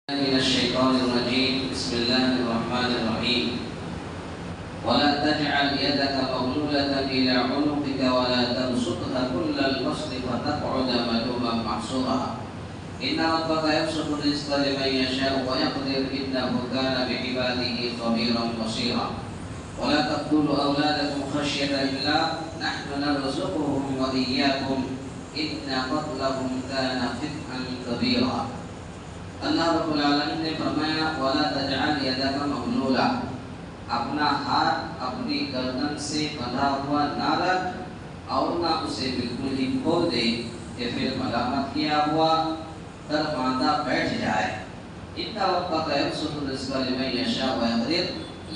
من الشيطان الرجيم بسم الله الرحمن الرحيم ولا تجعل يدك مغلولة إلى عنقك ولا تبسطها كل البسط فتقعد ملوما محسورا إن ربك يبسط الرزق لمن يشاء ويقدر إنه كان بعباده خبيرا بصيرا ولا تقتلوا أولادكم خشية إملاق نحن نرزقهم وإياكم إن قتلهم كان خطئا كبيرا. اللہ رب العالمین نے فرمایا وَلَا تَجْعَلْ يَدَكَ مَغْلُولًا، اپنا ہاتھ اپنی گردن سے بندھا ہوا نہ رکھ اور نہ اسے بالکل ہی کھول دے کہ پھر ملامت کیا ہوا درماندہ بیٹھ جائے۔ اِنَّ رَبَّكَ يَبْسُطُ الرِّزْقَ لِمَن يَشَاءُ وَيَقْدِرُ،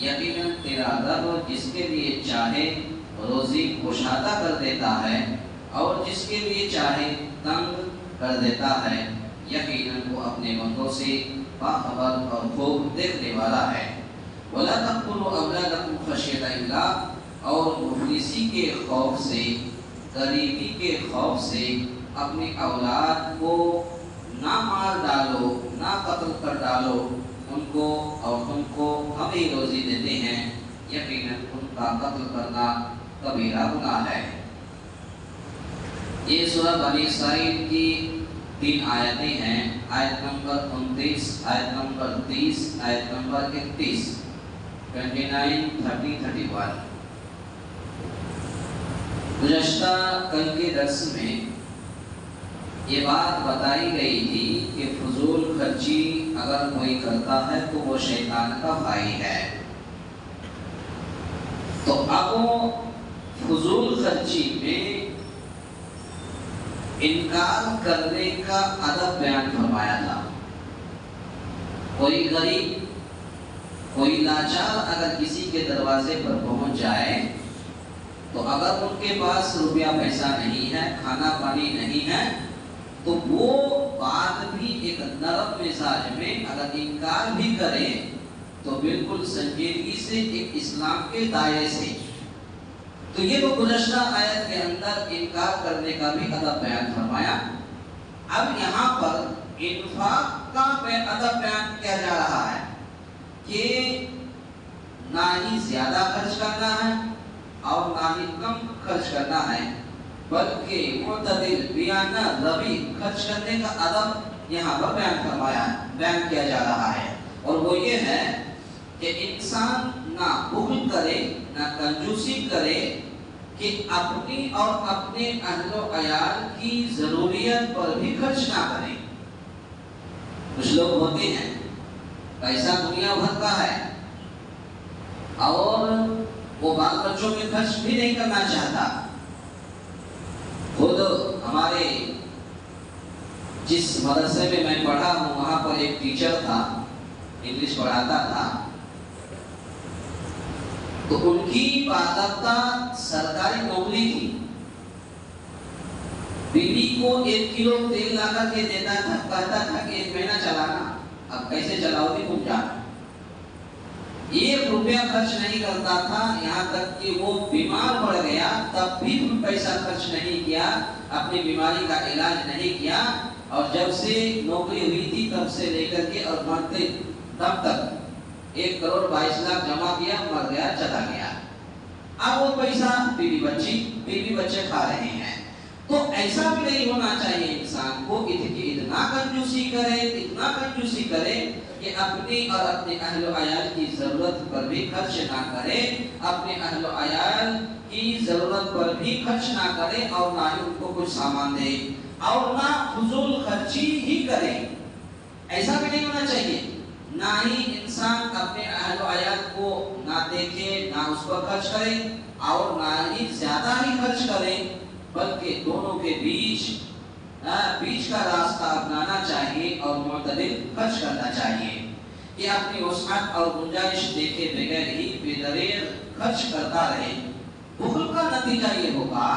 یقیناً تیرا رب جس کے لیے چاہے روزی کشادہ کر دیتا ہے اور جس کے لیے چاہے تنگ کر دیتا ہے، یقیناً وہ اپنے بندوں سے باخبر اور خوب دیکھنے والا ہے۔ وَلَا تَقْتُلُوا أَوْلَادَكُمْ خَشْيَةَ إِمْلَاقٍ، اور مفلسی کے خوف سے، غریبی کے خوف سے اپنی اولاد کو نہ مار ڈالو، نہ قتل کر ڈالو، ان کو اور تم کو ہم ہی روزی دیتے ہیں، یقیناً ان کا قتل کرنا کبیرہ گناہ ہے۔ یہ سورہ بنی اسرائیل کی 3 آیتیں ہیں، آیت نمبر 29، آیت نمبر 30، آیت نمبر 31، 29، 30، 31۔ گزشتہ کل کے درس میں یہ بات بتائی گئی تھی کہ فضول خرچی اگر کوئی کرتا ہے تو وہ شیطان کا بھائی ہے۔ تو اب فضول خرچی میں انکار کرنے کا ادب بیان فرمایا تھا۔ کوئی غریب، کوئی لاچار اگر کسی کے دروازے پر پہنچ جائے تو اگر ان کے پاس روپیہ پیسہ نہیں ہے، کھانا پانی نہیں ہے، تو وہ بات بھی ایک نرم مزاج میں اگر انکار بھی کرے تو بالکل سنجیدگی سے ایک اسلام کے دائرے سے۔ تو یہ تو گزشتہ آیت کے اندر انکار کرنے کا بھی ادب بیان فرمایا۔ اب یہاں پر انفاق کا ادب بیان کیا جا رہا ہے کہ نہ ہی زیادہ خرچ کرنا ہے اور نہ ہی کم خرچ کرنا ہے، بلکہ معتدل بیانہ روی خرچ کرنے کا ادب یہاں پر بیان کیا جا رہا ہے۔ اور وہ یہ ہے کہ انسان نہ بخل کرے نہ کنجوسی کرے کہ اپنی اور اپنے اہل و عیال کی ضروریت پر بھی خرچ نہ کرے۔ کچھ لوگ ہوتے ہیں پیسہ دنیا بھر کا ہے اور وہ بال بچوں میں خرچ بھی نہیں کرنا چاہتا۔ خود ہمارے جس مدرسے میں میں پڑھا ہوں وہاں پر ایک ٹیچر تھا، انگلش پڑھاتا تھا، تو ان کی باضابطہ سرکاری نوکری تھی۔ بیوی کو 1 کلو تیل لا کر کے دیتا تھا، کہتا تھا کہ 1 مہینہ چلانا، اب کیسے چلاؤ گی تم جانا۔ 1 روپیہ خرچ نہیں کرتا تھا، یہاں تک کہ وہ بیمار پڑ گیا تب بھی پیسہ خرچ نہیں کیا، اپنی بیماری کا علاج نہیں کیا، اور جب سے نوکری ہوئی تھی تب سے لے کر کے اور مرتے تب تک 1 کروڑ 22 لاکھ جمع کیا، مر گیا، چلا گیا۔ اب وہ پیسہ بیوی بچے کھا رہے ہیں۔ تو ایسا بھی نہیں ہونا چاہیے انسان کو کہ اتنا کنجوسی کرے کہ اپنی اور اپنے اہل و عیال کی ضرورت پر بھی خرچ نہ کرے، اپنے اہل و عیال کی ضرورت پر بھی خرچ نہ کرے اور نہ ہی ان کو کچھ سامان دے اور نہ فضول خرچی ہی کرے۔ ایسا بھی نہیں ہونا چاہیے۔ نہ ہی انسان اپنے اہل و عیال کو نہ دیکھے، نہ اس پر خرچ کرے اور نہ ہی زیادہ ہی خرچ کرے، بلکہ دونوں کے بیچ کا راستہ اپنانا چاہیے اور معتدل خرچ کرنا چاہیے کہ اپنی وسعت اور گنجائش دیکھے بغیر ہی بے دریغ خرچ کرتا رہے۔ بخل کا نتیجہ یہ ہوگا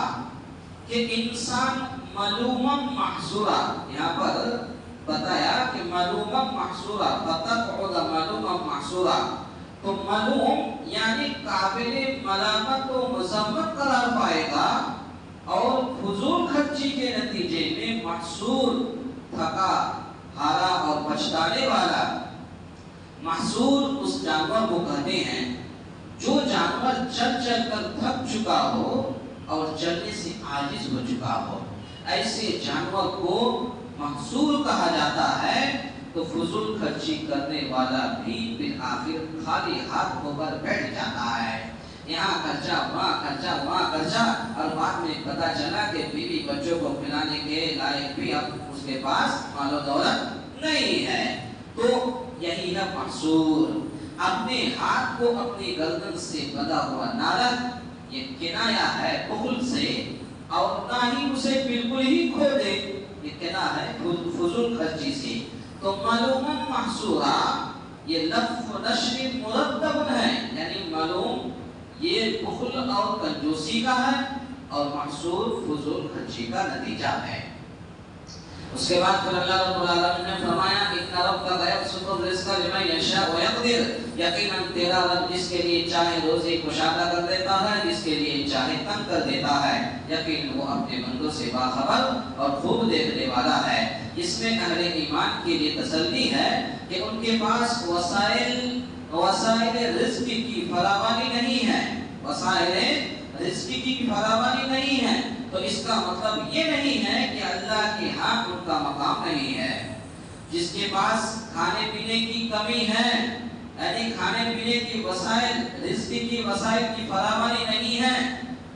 کہ انسان ملوما محصورا، یہاں پر بتایا کہ ملوما محصورا، فتقعد ملوما محصورا، تو ملوم یعنی قابل ملامت و مذمت قرار پائے گا اور فضول خرچی کے نتیجے میں محصور، تھکا ہارا اور پچھتانے والا۔ محصور اس جانور کو کہتے ہیں جو جانور چل چل کر تھک چکا ہو اور چلنے سے عاجز ہو چکا ہو، ایسے جانور کو محصور کہا جاتا ہے۔ تو فضول خرچی کرنے والا بھی بالآخر خالی ہاتھ ہو کر بیٹھ جاتا ہے، یہاں خرچہ وہاں خرچہ وہاں خرچہ، اور بعد میں پتہ چلا کہ بیوی بچوں کو کھلانے کے لائق بھی اب اس کے پاس مال و دولت نہیں ہے۔ تو یہی ہے محصور، اپنے ہاتھ کو اپنی گردن سے بندھا ہوا نہ رکھ، یہ کنایا ہے بخل سے، اور نہ ہی اسے بالکل ہی کھو دے، یہ کنایا ہے فضول خرچی سے۔ تو معلوماً محصورہ یہ لفظ نشر مرتب ہے، یعنی معلوم یہ بخل اور کنجوسی کا ہے، اور محصور فضول خرچی کا نتیجہ ہے۔ اس کے بعد پھر اللہ رب العالمین نے فرمایا ان ربک یبسط الرزق لمن یشاء ویقدر، یقیناً تیرا رب جس کے لیے چاہے روزی کشادہ کر دیتا ہے، جس کے لیے چاہے تنگ کر دیتا ہے، یقیناً وہ اپنے بندوں سے باخبر اور خوب دیکھنے والا ہے۔ اس میں اہل ایمان کے لیے تسلی ہے کہ ان کے پاس وسائل رزق کی فراوانی نہیں ہے، وسائل رزق کی فراوانی نہیں ہے، تو اس کا مطلب یہ نہیں ہے کہ اللہ کے ہاں ان کا مقام نہیں ہے۔ جس کے پاس کھانے پینے کی کمی ہے، یعنی کھانے پینے کی وسائل، رزق کی وسائل کی فراوانی نہیں ہے،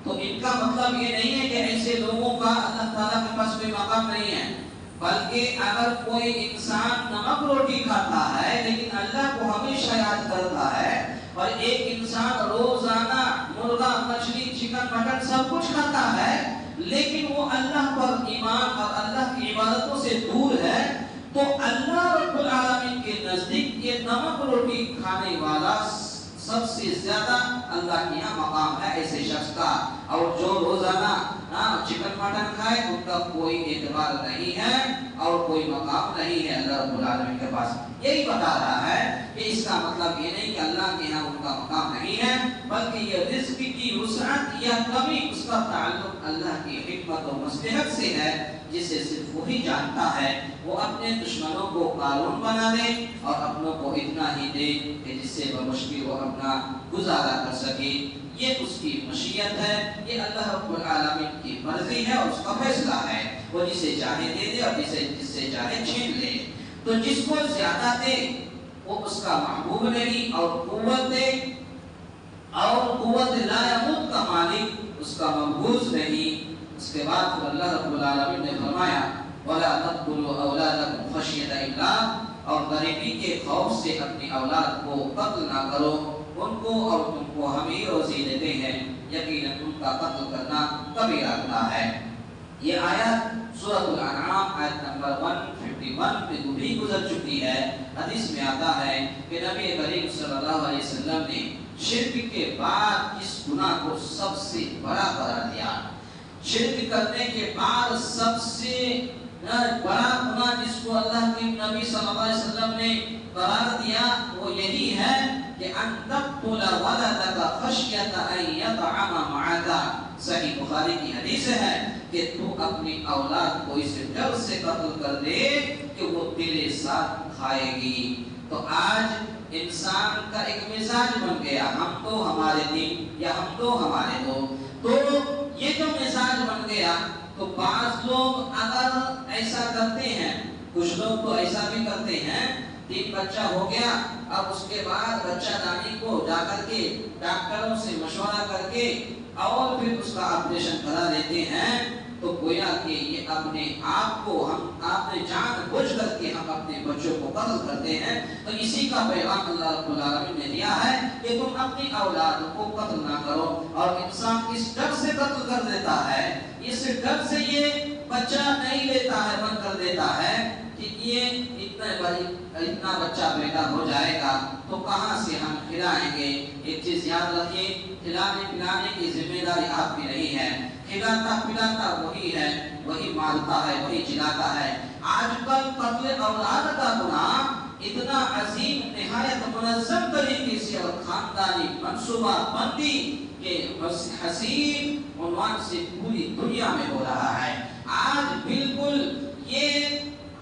تو ان کا مطلب یہ نہیں ہے کہ ایسے لوگوں کا اللہ تعالیٰ کے پاس کوئی مقام نہیں ہے، بلکہ اگر کوئی انسان نمک روٹی کھاتا ہے لیکن اللہ کو ہمیشہ یاد کرتا ہے، اور ایک انسان روزانہ مرغا مچھلی چکن مٹن سب کچھ کھاتا ہے لیکن وہ اللہ پر ایمان اور اللہ کی عبادتوں سے دور ہے، تو اللہ رب العالمین کے نزدیک یہ نمک روٹی کھانے والا سب سے زیادہ اللہ کے یہاں مقام ہے ایسے شخص کا، اور جو روزانہ چکن مٹن کھائے ان کا کوئی اعتبار نہیں ہے اور کوئی مقام نہیں ہے اللہ رب العالمین کے پاس۔ یہی بتا رہا ہے کہ اس کا مطلب یہ نہیں کہ اللہ کے یہاں ان کا مقام نہیں ہے، بلکہ یہ رزق کی وسعت یا کمی اس کا تعلق اللہ کی حکمت و مصلحت سے ہے، جسے صرف وہی جانتا ہے۔ وہ اپنے دشمنوں کو قارون بنا دے اور اپنوں کو اتنا ہی دے کہ جس سے بمشکل وہ اپنا گزارا کر سکے، یہ اس کی مشیت ہے، یہ اللہ رب العالمین کی مرضی ہے اور اس کا فیصلہ ہے، وہ جسے چاہے دے دے اور جس سے چاہے چھین لے۔ تو جس کو زیادہ دے وہ اس کا محبوب نہیں، اور قوت دے اور قوت لا یموت کا مالک اس کا مقبوض نہیں۔ اس کے بعد اللہ رب العالمین نے فرمایا وَلَا تَقْتُلُوا أَوْلَادَكُمْ خَشْيَةَ إِمْلَاقٍ، اور غریبی کے خوف سے اپنی اولاد کو قتل نہ کرو، ان کو اور تم کو ہم ہی روزی دیتے ہیں، یقیناً ان کا قتل کرنا کبیرہ گناہ ہے۔ یہ آیت سورۃ الانعام آیت نمبر 151 میں بھی گزر چکی ہے۔ حدیث میں آتا ہے کہ نبی کریم صلی اللہ علیہ وسلم نے شرک کے بعد اس گناہ کو سب سے بڑا قرار دیا۔ شرک کرنے کے بعد سب سے بڑا گناہ جس کو اللہ کے نبی صلی اللہ علیہ وسلم نے قرار دیا وہ یہی ہے کہ ان تقتل ولدک خشیۃ ان یطعم معک۔ صحیح بخاری کی حدیث ہے کہ تو اپنی اولاد کو اس ڈر سے قتل کر دے کہ وہ تیرے ساتھ کھائے گی۔ تو آج انسان کا ایک مزاج بن گیا، ہم تو ہمارے دین یا ہم تو ہمارے دو، تو یہ جو مزاج بن گیا، تو بعض لوگ اگر ایسا کرتے ہیں، کچھ لوگ تو ایسا بھی کرتے ہیں، 3 بچہ ہو گیا، اب اس کے بعد بچہ دانی کو جا کر کے ڈاکٹروں سے مشورہ کر کے اور پھر اس کا آپریشن کرا لیتے ہیں، تو گویا کہ یہ اپنے آپ کو آپ نے جان بوجھ کر کے ہم اپنے بچوں کو قتل کرتے ہیں۔ تو اسی کا پیغام اللہ رب العالمین نے دیا ہے کہ تم اپنی اولاد کو قتل نہ کرو، اور انسان اس ڈر سے قتل کر دیتا ہے، اس ڈر سے یہ بچہ نہیں لیتا ہے، بند کر دیتا ہے کہ یہ اتنا بچہ پیدا ہو جائے گا تو کہاں سے ہم کھلائیں گے۔ ایک چیز یاد رکھیے، کھلانے پلانے کی ذمہ داری آپ کی نہیں ہے، کھلاتا پلاتا وہی ہے، وہی مارتا ہے، وہی جلاتا ہے۔ آج کل قتل اولاد کا گناہ اتنا عظیم، نہایت منظم طریقے سے اور خاندانی منصوبہ بندی کے حسین عنوان سے پوری دنیا میں ہو رہا ہے۔ آج بالکل یہ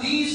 30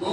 2